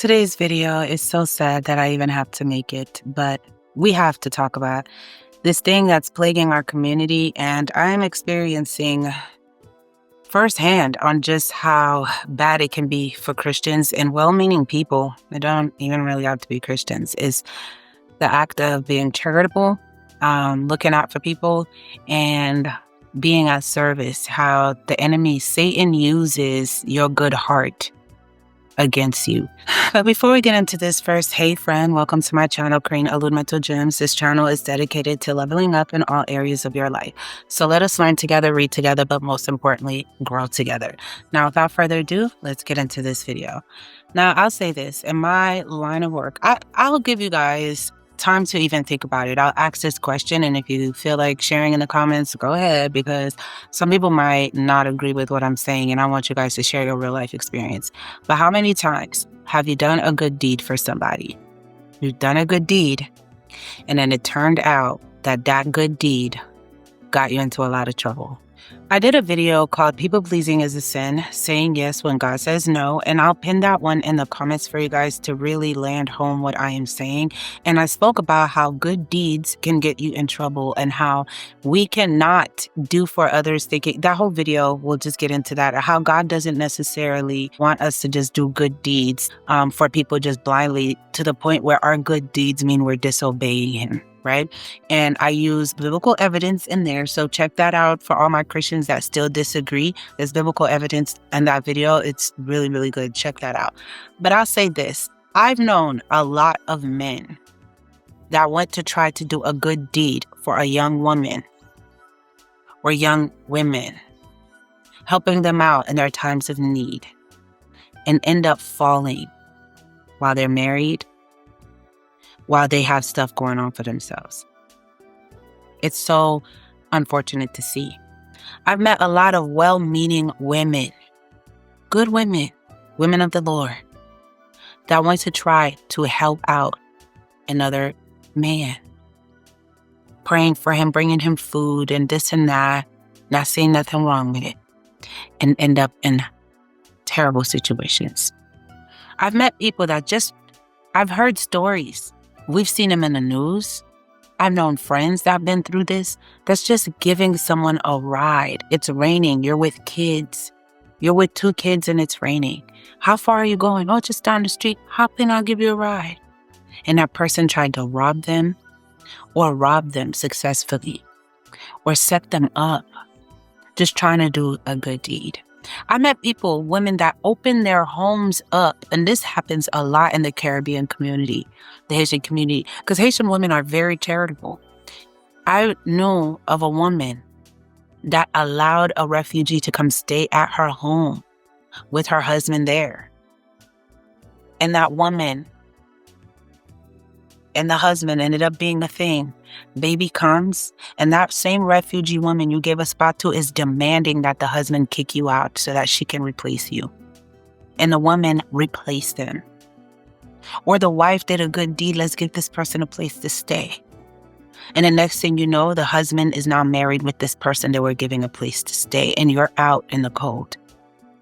Today's video is so sad that I even have to make it, but we have to talk about this thing that's plaguing our community, and I'm experiencing firsthand on just how bad it can be for Christians and well-meaning people that don't even really have to be Christians, is the act of being charitable, looking out for people, and being at service. How the enemy, Satan, uses your good heart against you. But before we get into this first, hey friend, welcome to my channel, Creating Mental Gems. This channel is dedicated to leveling up in all areas of your life. So let us learn together, read together, but most importantly, grow together. Now, without further ado, let's get into this video. Now, I'll say this, in my line of work, I'll give you guys time to even think about it. I'll ask this question, and if you feel like sharing in the comments, go ahead, because some people might not agree with what I'm saying, and I want you guys to share your real life experience. But how many times have you done a good deed for somebody? You've done a good deed, and then it turned out that that good deed got you into a lot of trouble. I did a video called People Pleasing is a Sin, Saying Yes When God Says No, and I'll pin that one in the comments for you guys to really land home what I am saying. And I spoke about how good deeds can get you in trouble and how we cannot do for others thinking. That whole video, we'll just get into that, how God doesn't necessarily want us to just do good deeds for people just blindly, to the point where our good deeds mean we're disobeying Him. Right? And I use biblical evidence in there. So check that out for all my Christians that still disagree. There's biblical evidence in that video. It's really, really good. Check that out. But I'll say this. I've known a lot of men that went to try to do a good deed for a young woman or young women, helping them out in their times of need, and end up falling while they're married, while they have stuff going on for themselves. It's so unfortunate to see. I've met a lot of well-meaning women, good women, women of the Lord, that want to try to help out another man, praying for him, bringing him food and this and that, not seeing nothing wrong with it, and end up in terrible situations. I've met people that I've heard stories. We've seen them in the news. I've known friends that have been through this. That's just giving someone a ride. It's raining. You're with kids. You're with 2 kids and it's raining. How far are you going? Oh, just down the street. Hop in, I'll give you a ride. And that person tried to rob them successfully, or set them up, just trying to do a good deed. I met people, women that open their homes up, and this happens a lot in the Caribbean community, the Haitian community, because Haitian women are very charitable. I know of a woman that allowed a refugee to come stay at her home with her husband there. And that woman and the husband ended up being a thing. Baby comes, and that same refugee woman you gave a spot to is demanding that the husband kick you out so that she can replace you. And the woman replaced him. Or the wife did a good deed, let's give this person a place to stay. And the next thing you know, the husband is now married with this person they were giving a place to stay, and you're out in the cold.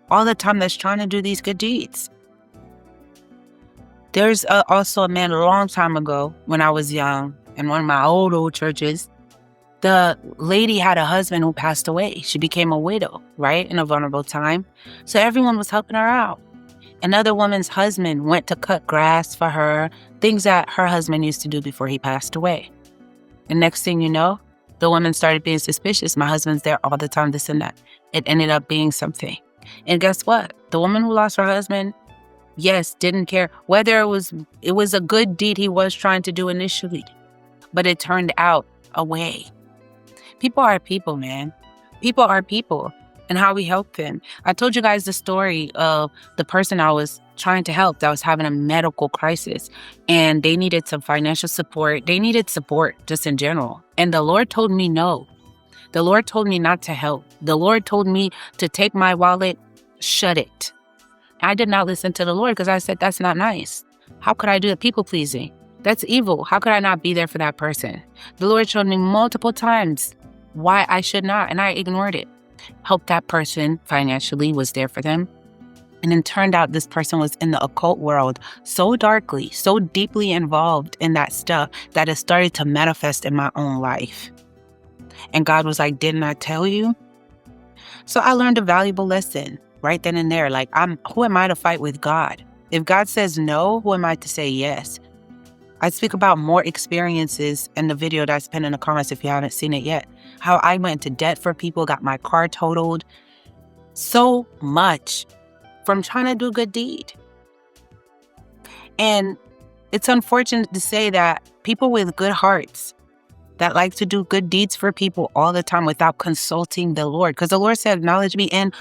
All the time that's trying to do these good deeds. There's also a man a long time ago when I was young in one of my old churches. The lady had a husband who passed away. She became a widow, right, in a vulnerable time. So everyone was helping her out. Another woman's husband went to cut grass for her, things that her husband used to do before he passed away. And next thing you know, the woman started being suspicious. My husband's there all the time, this and that. It ended up being something. And guess what? The woman who lost her husband, yes, didn't care whether it was a good deed he was trying to do initially, but it turned out a way. People are people, man. People are people, and how we help them. I told you guys the story of the person I was trying to help that was having a medical crisis, and they needed some financial support. They needed support just in general. And the Lord told me no. The Lord told me not to help. The Lord told me to take my wallet, shut it. I did not listen to the Lord because I said, that's not nice. How could I do it? People pleasing. That's evil. How could I not be there for that person? The Lord showed me multiple times why I should not, and I ignored it. Helped that person financially, was there for them. And it turned out this person was in the occult world so darkly, so deeply involved in that stuff that it started to manifest in my own life. And God was like, didn't I tell you? So I learned a valuable lesson right then and there. Like, who am I to fight with God? If God says no, who am I to say yes? I speak about more experiences in the video that's pinned in the comments if you haven't seen it yet. How I went into debt for people, got my car totaled. So much from trying to do a good deed. And it's unfortunate to say that people with good hearts that like to do good deeds for people all the time without consulting the Lord. Because the Lord said, acknowledge me in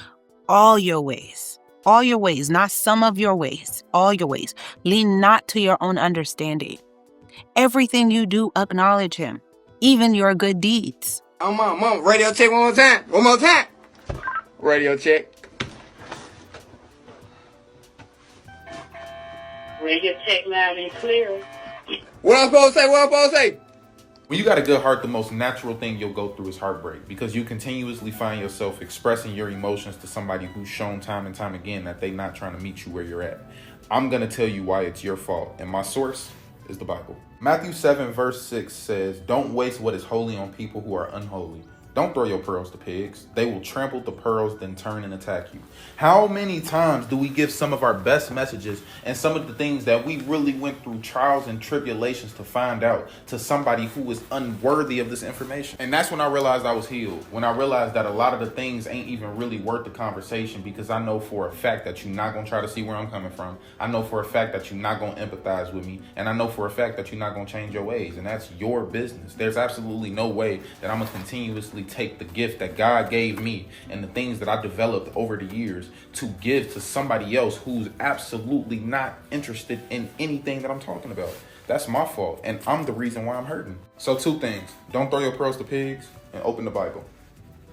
all your ways, not some of your ways, all your ways. Lean not to your own understanding. Everything you do, acknowledge him, even your good deeds. Mom, radio check one more time. One more time. Radio check. Radio check loud and clear. What I'm supposed to say? When you got a good heart, the most natural thing you'll go through is heartbreak, because you continuously find yourself expressing your emotions to somebody who's shown time and time again that they're not trying to meet you where you're at. I'm going to tell you why it's your fault, and my source is the Bible. Matthew 7 verse 6 says, don't waste what is holy on people who are unholy. Don't throw your pearls to pigs. They will trample the pearls, then turn and attack you. How many times do we give some of our best messages and some of the things that we really went through trials and tribulations to find out to somebody who is unworthy of this information? And that's when I realized I was healed. When I realized that a lot of the things ain't even really worth the conversation, because I know for a fact that you're not going to try to see where I'm coming from. I know for a fact that you're not going to empathize with me. And I know for a fact that you're not going to change your ways. And that's your business. There's absolutely no way that I'm going to continuously take the gift that God gave me and the things that I developed over the years to give to somebody else who's absolutely not interested in anything that I'm talking about. That's my fault, and I'm the reason why I'm hurting. So 2 things. Don't throw your pearls to pigs, and open the Bible.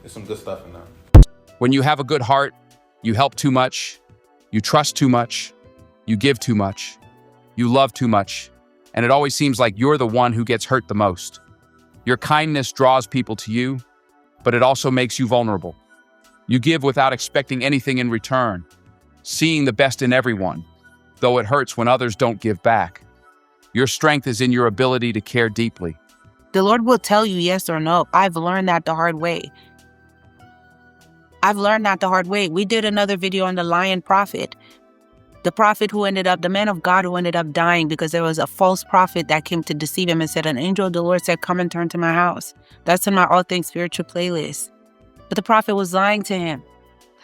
There's some good stuff in there. When you have a good heart, you help too much, you trust too much, you give too much, you love too much, and it always seems like you're the one who gets hurt the most. Your kindness draws people to you, but it also makes you vulnerable. You give without expecting anything in return, seeing the best in everyone, though it hurts when others don't give back. Your strength is in your ability to care deeply. The Lord will tell you yes or no. I've learned that the hard way. We did another video on the lying prophet. The prophet the man of God who ended up dying because there was a false prophet that came to deceive him and said, an angel of the Lord said, come and turn to my house. That's in my All Things Spiritual playlist. But the prophet was lying to him.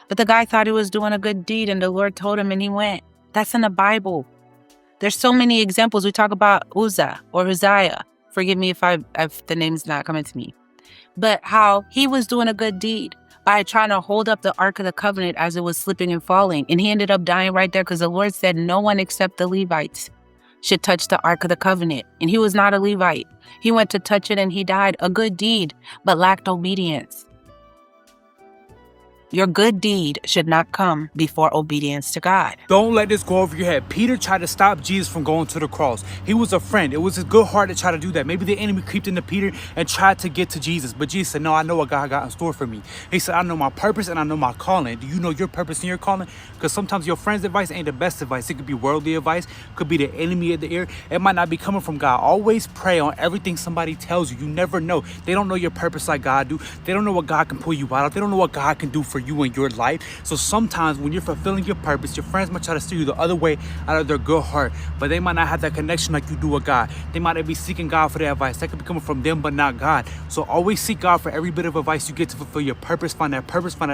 But the guy thought he was doing a good deed and the Lord told him and he went. That's in the Bible. There's so many examples. We talk about Uzzah or Uzziah. Forgive me if the name's not coming to me. But how he was doing a good deed by trying to hold up the Ark of the Covenant as it was slipping and falling. And he ended up dying right there because the Lord said no one except the Levites should touch the Ark of the Covenant. And he was not a Levite. He went to touch it and he died. A good deed, but lacked obedience. Your good deed should not come before obedience to God. Don't let this go over your head. Peter tried to stop Jesus from going to the cross. He was a friend. It was his good heart to try to do that. Maybe the enemy creeped into Peter and tried to get to Jesus. But Jesus said, no, I know what God got in store for me. He said, I know my purpose and I know my calling. Do you know your purpose and your calling? Because sometimes your friend's advice ain't the best advice. It could be worldly advice. Could be the enemy of the ear. It might not be coming from God. Always pray on everything somebody tells you. You never know. They don't know your purpose like God do. They don't know what God can pull you out of. They don't know what God can do for you in your life. So sometimes when you're fulfilling your purpose, your friends might try to steer you the other way out of their good heart, but they might not have that connection like you do with God. They might not be seeking God for their advice. That could be coming from them, but not God. So always seek God for every bit of advice you get to fulfill your purpose, find that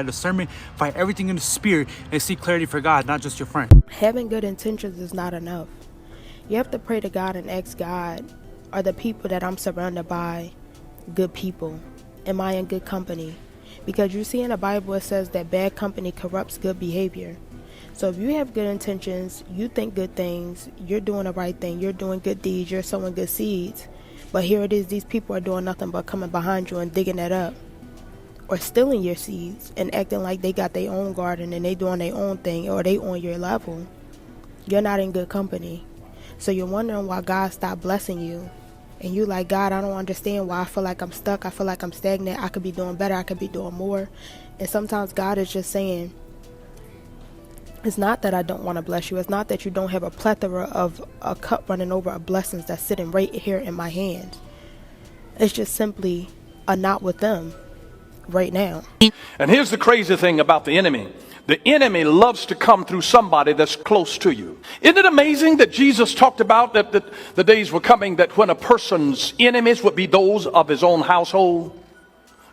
discernment, find everything in the spirit, and seek clarity for God, not just your friend. Having good intentions is not enough. You have to pray to God and ask God, are the people that I'm surrounded by good people? Am I in good company? Because you see in the Bible it says that bad company corrupts good behavior. So if you have good intentions, you think good things, you're doing the right thing, you're doing good deeds, you're sowing good seeds, but here it is, these people are doing nothing but coming behind you and digging that up, or stealing your seeds and acting like they got their own garden and they doing their own thing, or they on your level. You're not in good company. So you're wondering why God stopped blessing you. And you like, God, I don't understand why I feel like I'm stuck. I feel like I'm stagnant. I could be doing better. I could be doing more. And sometimes God is just saying, It's not that I don't want to bless you. It's not that you don't have a plethora of a cup running over of blessings that's sitting right here in my hand. It's just simply a not with them right now. And here's the crazy thing about the enemy. The enemy loves to come through somebody that's close to you. Isn't it amazing that Jesus talked about that the days were coming that when a person's enemies would be those of his own household?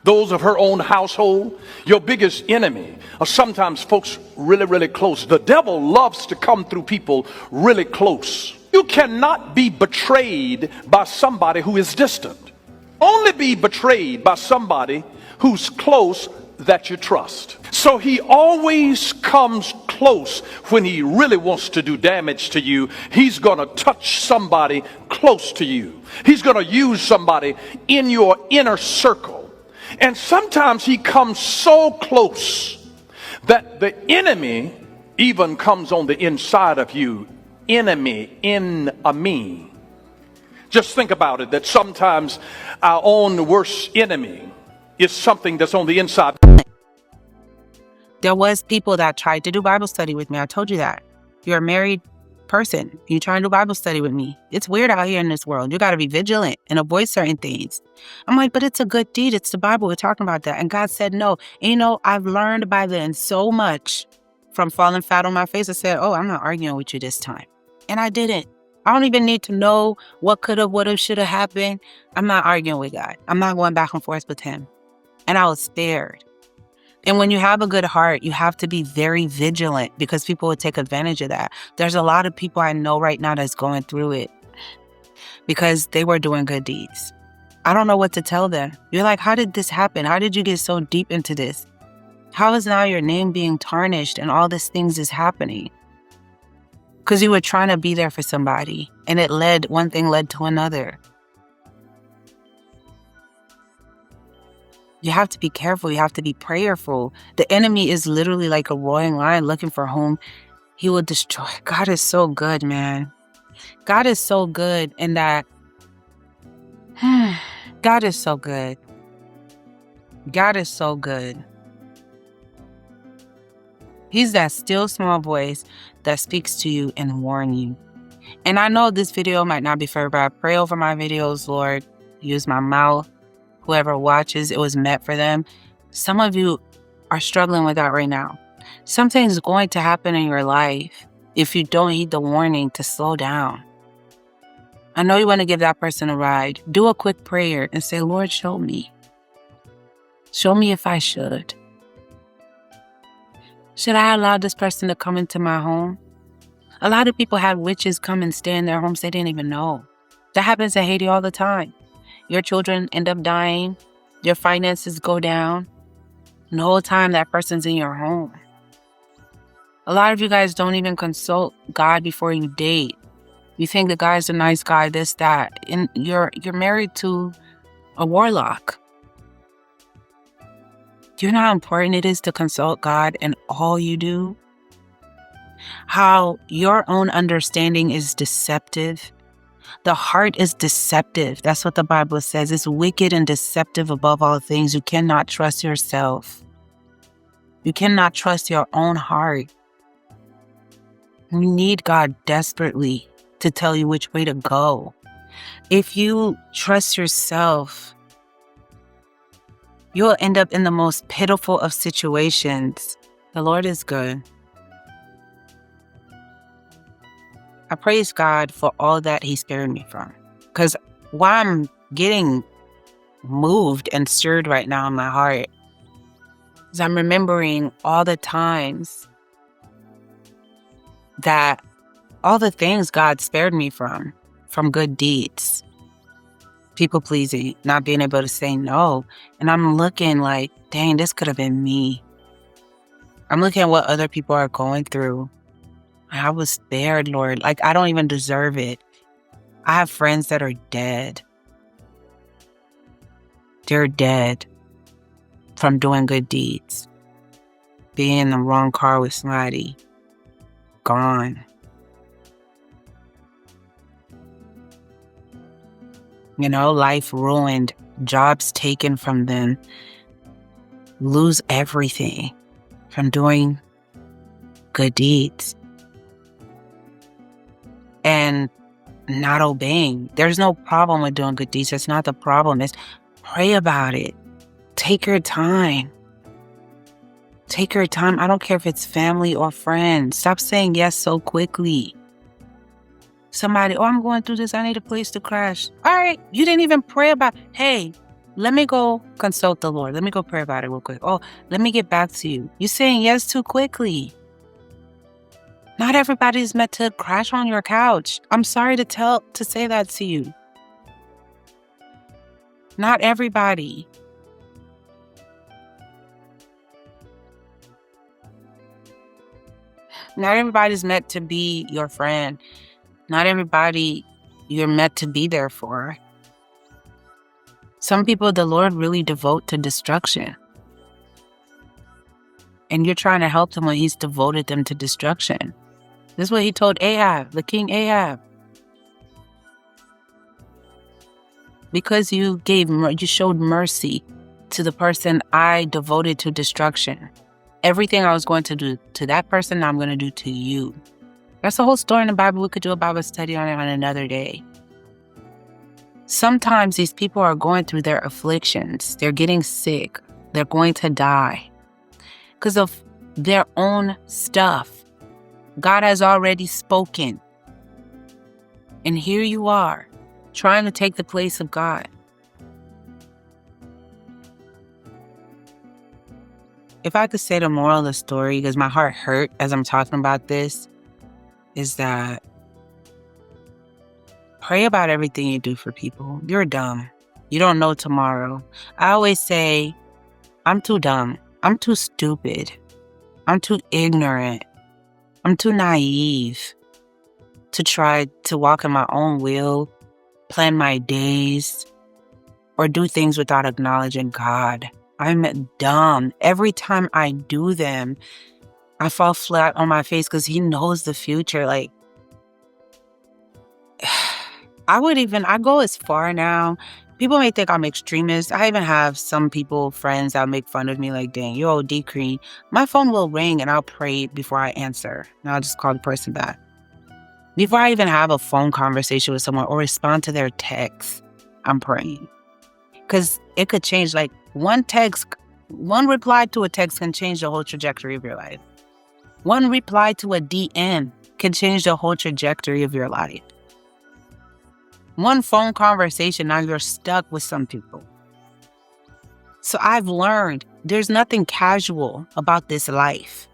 Those of her own household. Your biggest enemy are sometimes folks really, really close. The devil loves to come through people really close. You cannot be betrayed by somebody who is distant. Only be betrayed by somebody who's close that you trust. So he always comes close when he really wants to do damage to you. He's going to touch somebody close to you. He's going to use somebody in your inner circle. And sometimes he comes so close that the enemy even comes on the inside of you. Enemy, enemy. Just think about it, that sometimes our own worst enemy is something that's on the inside. There was people that tried to do Bible study with me. I told you that. You're a married person. You try and do Bible study with me. It's weird out here in this world. You got to be vigilant and avoid certain things. I'm like, but it's a good deed. It's the Bible. We're talking about that. And God said no. And, you know, I've learned by then so much from falling flat on my face. I said, oh, I'm not arguing with you this time. And I didn't. I don't even need to know what could have, would have, should have happened. I'm not arguing with God. I'm not going back and forth with him. And I was spared. And when you have a good heart, you have to be very vigilant because people will take advantage of that. There's a lot of people I know right now that's going through it because they were doing good deeds. I don't know what to tell them. You're like, how did this happen? How did you get so deep into this? How is now your name being tarnished and all these things is happening? Because you were trying to be there for somebody and one thing led to another. You have to be careful. You have to be prayerful. The enemy is literally like a roaring lion looking for whom he will destroy. God is so good, man. God is so good in that. God is so good. God is so good. He's that still small voice that speaks to you and warns you. And I know this video might not be for everybody. I pray over my videos, Lord. Use my mouth. Whoever watches, it was meant for them. Some of you are struggling with that right now. Something's going to happen in your life if you don't heed the warning to slow down. I know you want to give that person a ride. Do a quick prayer and say, Lord, show me. Show me if I should. Should I allow this person to come into my home? A lot of people had witches come and stay in their homes they didn't even know. That happens in Haiti all the time. Your children end up dying. Your finances go down. And the whole time that person's in your home. A lot of you guys don't even consult God before you date. You think the guy's a nice guy, this, that. And you're married to a warlock. Do you know how important it is to consult God in all you do? How your own understanding is deceptive. The heart is deceptive. That's what the Bible says. It's wicked and deceptive above all things. You cannot trust yourself. You cannot trust your own heart. You need God desperately to tell you which way to go. If you trust yourself, you'll end up in the most pitiful of situations. The Lord is good. I praise God for all that he spared me from. Because while I'm getting moved and stirred right now in my heart, is I'm remembering all the times that all the things God spared me from good deeds, people pleasing, not being able to say no. And I'm looking like, dang, this could have been me. I'm looking at what other people are going through. I was spared, Lord. Like, I don't even deserve it. I have friends that are dead. They're dead from doing good deeds. Being in the wrong car with somebody. Gone. You know, life ruined. Jobs taken from them. Lose everything from doing good deeds and not obeying. There's no problem with doing good deeds. That's not the problem. It's pray about it. Take your time. Take your time. I don't care if it's family or friends. Stop saying yes so quickly. Somebody, I'm going through this. I need a place to crash. All right. You didn't even pray about, hey, let me go consult the Lord. Let me go pray about it real quick. Oh, let me get back to you. You're saying yes too quickly. Not everybody is meant to crash on your couch. I'm sorry to say that to you. Not everybody. Not everybody's meant to be your friend. Not everybody you're meant to be there for. Some people the Lord really devote to destruction. And you're trying to help them when he's devoted them to destruction. This is what he told Ahab, the king Ahab. Because you showed mercy to the person I devoted to destruction. Everything I was going to do to that person, I'm going to do to you. That's the whole story in the Bible. We could do a Bible study on it on another day. Sometimes these people are going through their afflictions. They're getting sick. They're going to die because of their own stuff. God has already spoken. And here you are, trying to take the place of God. If I could say the moral of the story, because my heart hurt as I'm talking about this, is that pray about everything you do for people. You're dumb. You don't know tomorrow. I always say, I'm too dumb. I'm too stupid. I'm too ignorant. I'm too naive to try to walk in my own will, plan my days, or do things without acknowledging God. I'm dumb. Every time I do them, I fall flat on my face because he knows the future. Like, I go as far now. People may think I'm extremist. I even have some friends that make fun of me like, dang, you're OD Cree. My phone will ring and I'll pray before I answer. And I'll just call the person back. Before I even have a phone conversation with someone or respond to their text, I'm praying. Because it could change, like one reply to a text can change the whole trajectory of your life. One reply to a DM can change the whole trajectory of your life. One phone conversation, now you're stuck with some people. So I've learned there's nothing casual about this life.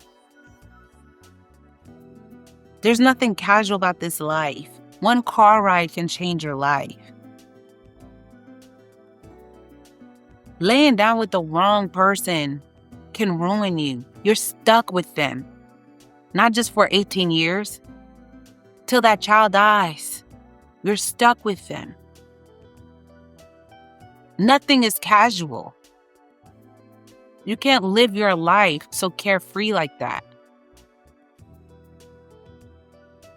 There's nothing casual about this life. One car ride can change your life. Laying down with the wrong person can ruin you. You're stuck with them. Not just for 18 years. Till that child dies. You're stuck with them. Nothing is casual. You can't live your life so carefree like that.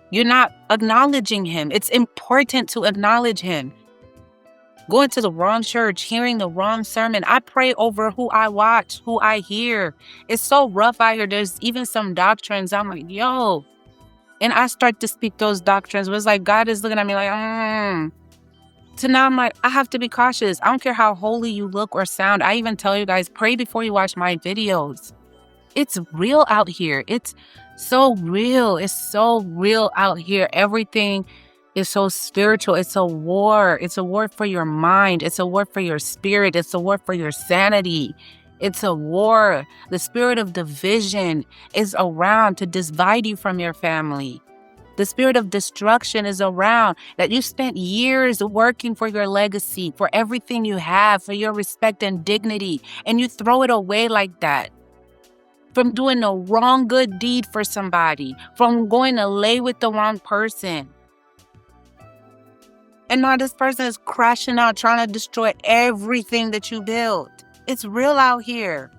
You're not acknowledging him. It's important to acknowledge him. Going to the wrong church, hearing the wrong sermon. I pray over who I watch, who I hear. It's so rough out here. There's even some doctrines. I'm like, yo. And I start to speak those doctrines. It was like God is looking at me like, So now I'm like, I have to be cautious. I don't care how holy you look or sound. I even tell you guys, pray before you watch my videos. It's real out here. It's so real. It's so real out here. Everything is so spiritual. It's a war. It's a war for your mind. It's a war for your spirit. It's a war for your sanity. It's a war. The spirit of division is around to divide you from your family. The spirit of destruction is around that you spent years working for your legacy, for everything you have, for your respect and dignity, and you throw it away like that. From doing the wrong good deed for somebody, from going to lay with the wrong person. And now this person is crashing out, trying to destroy everything that you built. It's real out here.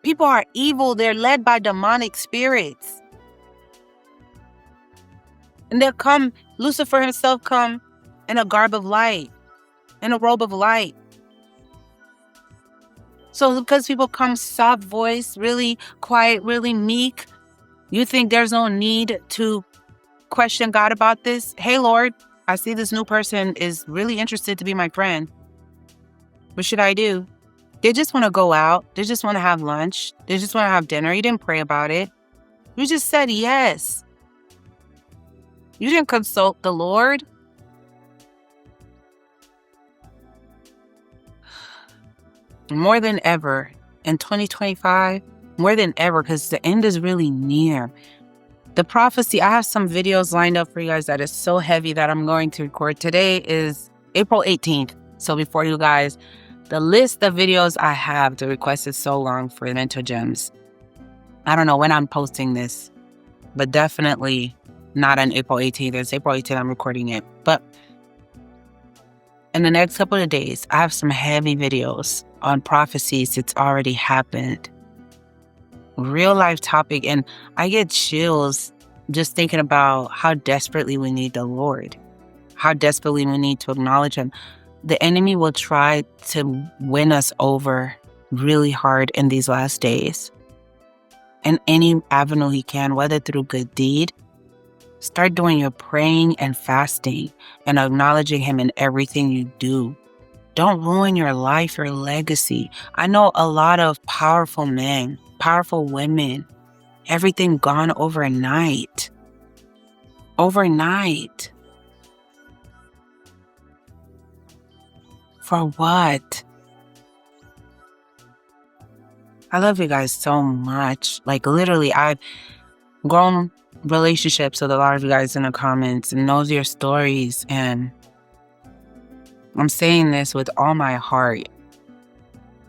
People are evil. They're led by demonic spirits. And Lucifer himself come in a garb of light, in a robe of light. So because people come soft voice, really quiet, really meek, you think there's no need to question God about this? Hey, Lord, I see this new person is really interested to be my friend. What should I do? They just want to go out. They just want to have lunch. They just want to have dinner. You didn't pray about it. You just said yes. You didn't consult the Lord. More than ever in 2025, more than ever, because the end is really near. The prophecy, I have some videos lined up for you guys that is so heavy that I'm going to record. Today is April 18th. So before you guys, the list of videos I have, the request is so long for mental gems. I don't know when I'm posting this, but definitely not on April 18th. It's April 18th, I'm recording it. But in the next couple of days, I have some heavy videos on prophecies. It's already happened. Real life topic. And I get chills just thinking about how desperately we need the Lord, how desperately we need to acknowledge Him. The enemy will try to win us over really hard in these last days. In any avenue he can, whether through good deed, start doing your praying and fasting and acknowledging Him in everything you do. Don't ruin your life, your legacy. I know a lot of powerful men, powerful women, everything gone overnight. Overnight. For what? I love you guys so much. Like literally, I've grown relationships with a lot of you guys in the comments and knows your stories, and I'm saying this with all my heart.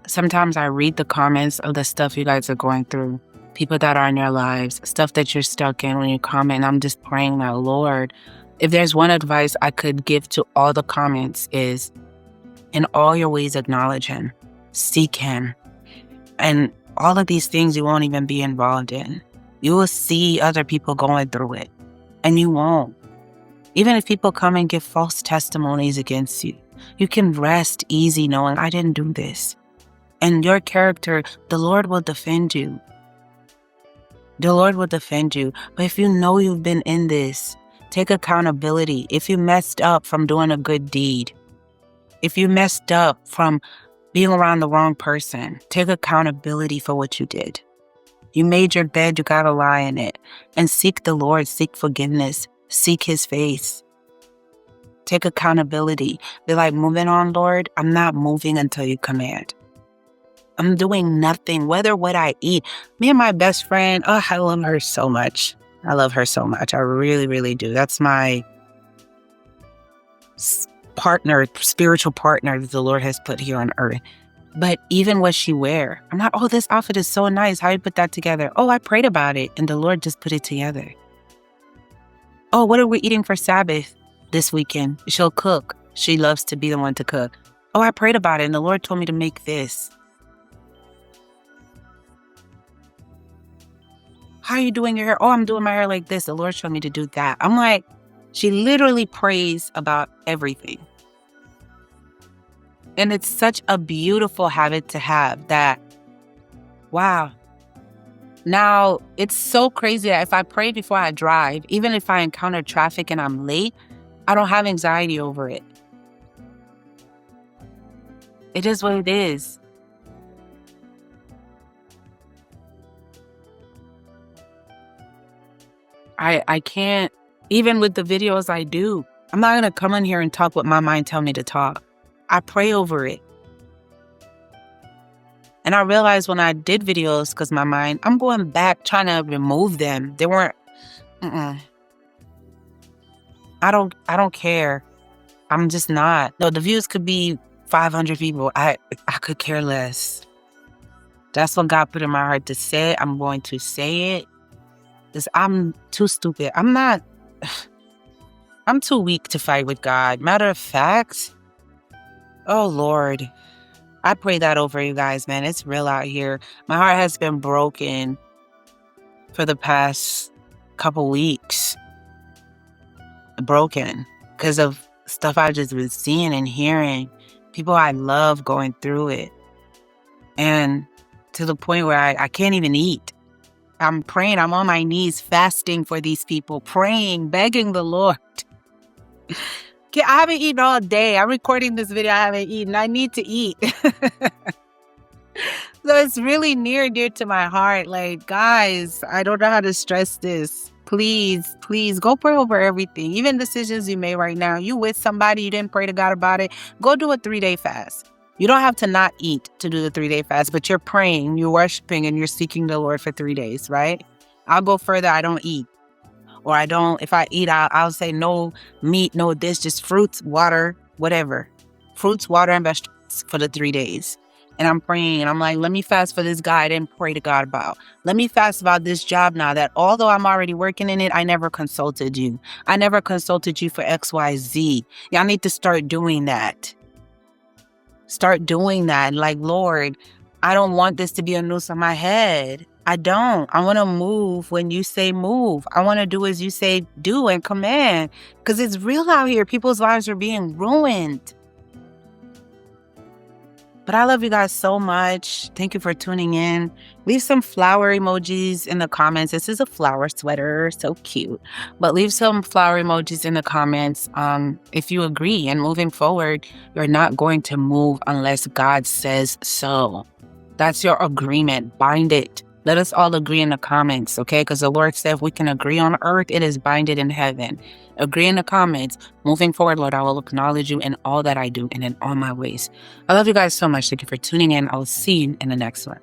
Sometimes I read the comments of the stuff you guys are going through, people that are in your lives, stuff that you're stuck in when you comment. I'm just praying that, Lord, if there's one advice I could give to all the comments is, in all your ways, acknowledge Him, seek Him. And all of these things you won't even be involved in. You will see other people going through it, and you won't. Even if people come and give false testimonies against you, you can rest easy knowing I didn't do this. And your character, the Lord will defend you. The Lord will defend you. But if you know you've been in this, take accountability. If you messed up from doing a good deed, if you messed up from being around the wrong person, take accountability for what you did. You made your bed, you gotta lie in it. And seek the Lord, seek forgiveness, seek His face. Take accountability. Be like, moving on, Lord, I'm not moving until you command. I'm doing nothing, whether what I eat. Me and my best friend, oh, I love her so much. I love her so much. I really, really do. That's my partner, spiritual partner that the Lord has put here on earth. But even what she wear, I'm not, oh, this outfit is so nice. How you put that together? Oh, I prayed about it and the Lord just put it together. Oh, what are we eating for Sabbath this weekend? She'll cook. She loves to be the one to cook. Oh, I prayed about it and the Lord told me to make this. How are you doing your hair? Oh, I'm doing my hair like this. The Lord showed me to do that. I'm like, she literally prays about everything. And it's such a beautiful habit to have that, wow. Now, it's so crazy that if I pray before I drive, even if I encounter traffic and I'm late, I don't have anxiety over it. It is what it is. I can't, even with the videos I do, I'm not going to come in here and talk what my mind tell me to talk. I pray over it. And I realized when I did videos, because my mind, I'm going back trying to remove them. They weren't, I don't care. I'm just not. No, the views could be 500 people. I could care less. That's what God put in my heart to say. I'm going to say it. Because I'm too stupid. I'm too weak to fight with God. Matter of fact, oh Lord, I pray that over you guys, man. It's real out here. My heart has been broken for the past couple weeks. Broken because of stuff I've just been seeing and hearing. People I love going through it. And to the point where I can't even eat. I'm praying. I'm on my knees fasting for these people, praying, begging the Lord. I haven't eaten all day. I'm recording this video. I haven't eaten. I need to eat. So it's really near and dear to my heart. Like, guys, I don't know how to stress this. Please, please go pray over everything. Even decisions you made right now. You with somebody, you didn't pray to God about it. Go do a 3-day fast. You don't have to not eat to do the 3-day fast, but you're praying, you're worshiping, and you're seeking the Lord for 3 days, right? I'll go further. I don't eat. Or I don't, if I eat, I'll say no meat, no this, just fruits, water, whatever. Fruits, water, and vegetables for the 3 days. And I'm praying, and I'm like, let me fast for this guy I didn't pray to God about. Let me fast about this job now that although I'm already working in it, I never consulted you. I never consulted you for X, Y, Z. Y'all need to start doing that. Start doing that. Like, Lord, I don't want this to be a noose on my head. I don't. I want to move when you say move. I want to do as you say do and command. Because it's real out here. People's lives are being ruined. But I love you guys so much. Thank you for tuning in. Leave some flower emojis in the comments. This is a flower sweater. So cute. But leave some flower emojis in the comments if you agree. And moving forward, you're not going to move unless God says so. That's your agreement. Bind it. Let us all agree in the comments, okay? Because the Lord said if we can agree on earth, it is binded in heaven. Agree in the comments. Moving forward, Lord, I will acknowledge you in all that I do and in all my ways. I love you guys so much. Thank you for tuning in. I will see you in the next one.